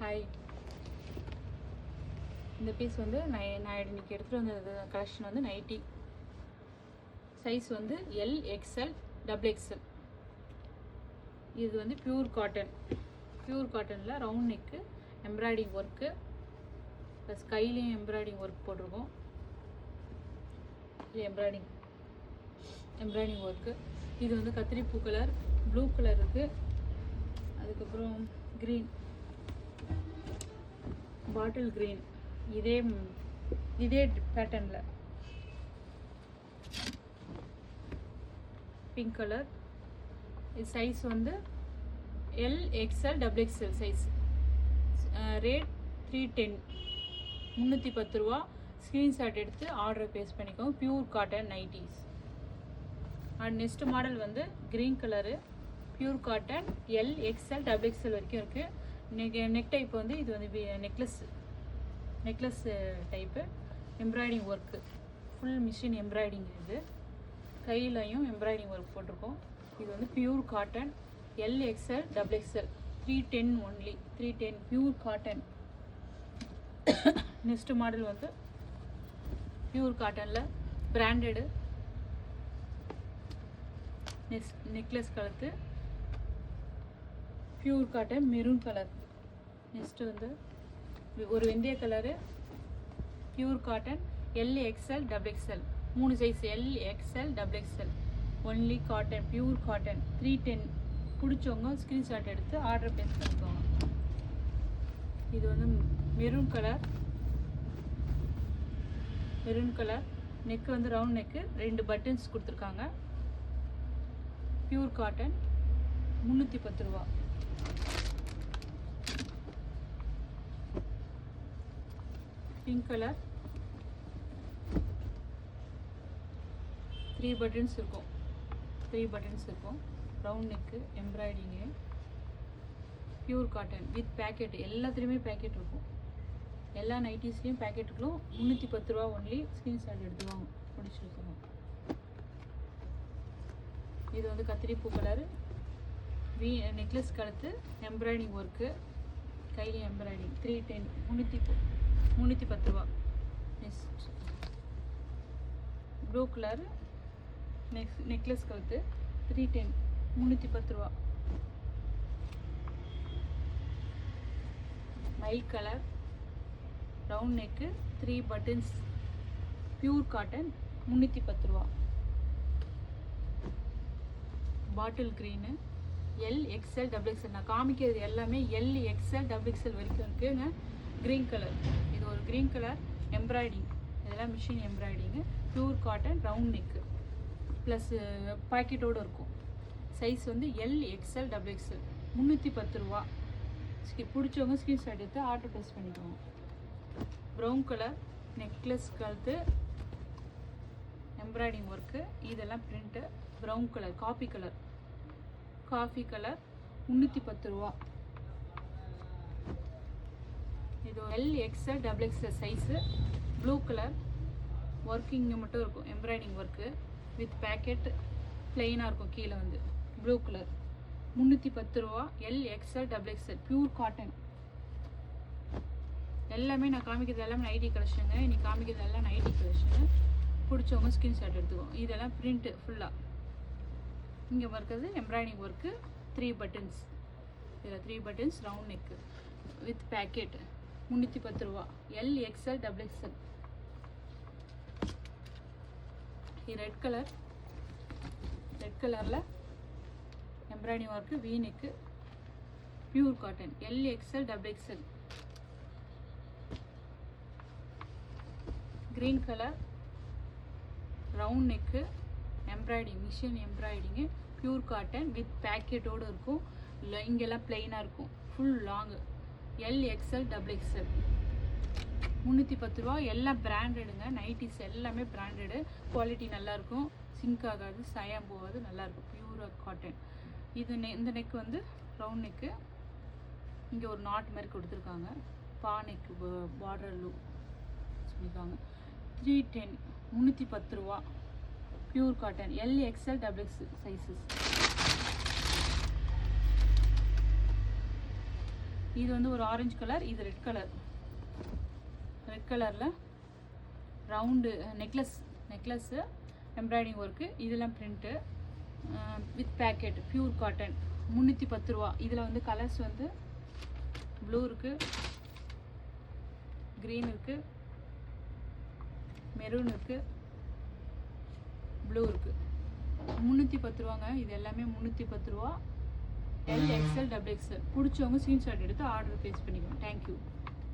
Hi. இந்த piece வந்து நான் இன்றைக்கி எடுத்துகிட்டு வந்த கலெக்ஷன் வந்து நைட்டி. சைஸ் வந்து எல், எக்ஸ்எல், டபுள் எக்ஸ்எல். இது வந்து பியூர் காட்டனில் round neck, embroidering work plus கையிலையும் எம்ப்ராய்டிங் ஒர்க் போட்டிருக்கோம். இது எம்ப்ராய்டிங் ஒர்க்கு. இது வந்து கத்திரிப்பூ கலர், ப்ளூ கலர் இருக்குது, அதுக்கப்புறம் க்ரீன், பாட்டில் க்ரீன், இதே பேட்டர்னில் பிங்க் கலர். இது சைஸ் வந்து L, XL, double XL size. Rate 310, 310 ரூபா. ஸ்க்ரீன்ஷாட் எடுத்து ஆர்டரை பேஸ் பண்ணிக்கோங்க. Pure cotton nighties. And next model வந்து green colour, pure cotton, L, XL, double XL வரைக்கும் இருக்குது. நெக் டைப் வந்து இது வந்து necklace type. Embroidery work, full machine embroidery. இது கையிலையும் எம்ப்ராய்டிங் ஒர்க் போட்டிருக்கோம். இது வந்து pure cotton, L, XL, double XL. 310 only, 310 pure cotton. Next model வந்து பியூர் காட்டனில் பிராண்டடு நெக்லஸ் கலத்து, pure cotton, maroon colour. Next வந்து ஒரு வெந்தய colour, pure cotton, L, XL, double XL. 3 size, L, XL, double XL. Only cotton, pure cotton. 310. பிடிச்சவங்க screenshot எடுத்து order place பண்ணிக்கோங்க. இது வந்து மெரூன் கலர். நெக்கு வந்து ரவுண்ட் நெக்கு, 2 பட்டன்ஸ் கொடுத்துருக்காங்க. பியூர் காட்டன், 310 ரூபா. பிங்க் கலர், 3 பட்டன்ஸ் இருக்கும். Round neck, embroidery, pure cotton with pocket. எல்லாத்துலேயுமே பேக்கெட் இருக்கும். எல்லா நைட்டிஸ்லேயும் பேக்கெட் இருக்கும். 310 ரூபா ஒன்லி. ஸ்க்ரீன்ஷாட் எடுத்துவாங்க, பிடிச்சிருக்கோம். இது வந்து கத்திரிப்பூ கலர், நெக்லஸ் கழுத்து, எம்ப்ராய்டிங் ஒர்க்கு, கையில் எம்ப்ராய்டிங். 310, 310 ரூபா. நெக்ஸ்ட் ப்ளூ கலர், நெக்லஸ் கழுத்து, 310, 310 ரூபா. My colour, round neck, 3 buttons, pure cotton, 310 ரூபா. Bottle green, L, XL, double XL. நான் காமிக்கிறது எல்லாமே எல், எக்ஸ்எல், டபுள் எக்ஸ்எல் வரைக்கும் இருக்குங்க. க்ரீன் கலர், இது ஒரு க்ரீன் கலர் எம்ப்ராய்டிங். இதெல்லாம் machine embroidery. Pure cotton, round neck plus பாக்கெட்டோடு இருக்கும். சைஸ் வந்து எல், எக்ஸ்எல், டபுள் எக்ஸ்எல். 310 ரூபா. பிடிச்சவங்க ஸ்க்ரீன்ஷாட் எடுத்து ஆர்டர் ப்ளேஸ் பண்ணிக்கோங்க. ப்ரௌன் கலர், நெக்லஸ் கழுத்து, எம்ப்ராய்டிங் ஒர்க்கு. இதெல்லாம் print. Brown colour, coffee colour, 310 ரூபா. இது L, XL, double XL size. Blue colour, working மட்டும் இருக்கும். எம்ப்ராய்டிங் ஒர்க்கு வித் பேக்கெட், பிளெயினாக இருக்கும். கீழே வந்து ப்ளூ கலர். 310 ரூபா. L, XL, double XL. Pure cotton. எல்லாமே நான் காமிக்கிறது எல்லாமே நைட்டி கலெக்ஷனுங்க. இன்னைக்கு காமிக்கிறது எல்லாம் நைட்டி கலெக்ஷனு. பிடிச்சவங்க ஸ்க்ரீன்ஷாட் எடுத்துக்கோங்க. இதெல்லாம் பிரிண்ட்டு ஃபுல்லாக. இங்கே இருக்கிறது எம்ப்ராய்டிங் ஒர்க்கு, 3 பட்டன்ஸ். இதில் 3 buttons, round neck with pocket. 310 ரூபா. L, XL, double XL. இது ரெட் கலரில் embroidery work, V neck, pure cotton, L, XL, double XL. Green colour, round neck, embroidery, machine embroidery, pure cotton with பேக்கெட்டோடு இருக்கும். இங்கெல்லாம் பிளெயினாக இருக்கும். Full long. L, XL, double XL. 310 ரூபா. எல்லாம் பிராண்டடுங்க. நைட்டிஸ் எல்லாமே பிராண்டடு. குவாலிட்டி நல்லாயிருக்கும். சிங்க் ஆகாது, சாயம் போகாது, நல்லாயிருக்கும். Pure cotton. இது இந்த நெக் வந்து ரவுண்ட் நெக்கு. இங்கே ஒரு நாட் மாதிரி கொடுத்துருக்காங்க. பா நெக்கு, பார்டர் லூ சொல்லியிருக்காங்க. 310, 310 ரூபா. Pure cotton, L, XL, double XL sizes. இது வந்து ஒரு ஆரஞ்சு கலர், இது ரெட் கலரில் ரவுண்டு நெக்லஸ்ஸு எம்ப்ராய்டிங் ஒர்க்கு, இதெல்லாம் print with packet pure cotton 310 ரூபா. இதில் வந்து கலர்ஸ் வந்து ப்ளூ இருக்குது, க்ரீன் இருக்குது, மெரூன் இருக்குது, ப்ளூ இருக்குது. 310 ரூபாங்க. இது எல்லாமே 310 ரூபா. L, XL, double XL. பிடிச்சவங்க ஸ்க்ரீன்ஷாட் எடுத்து ஆர்டர் ப்ளேஸ் பண்ணிக்கோங்க. தேங்க்யூ.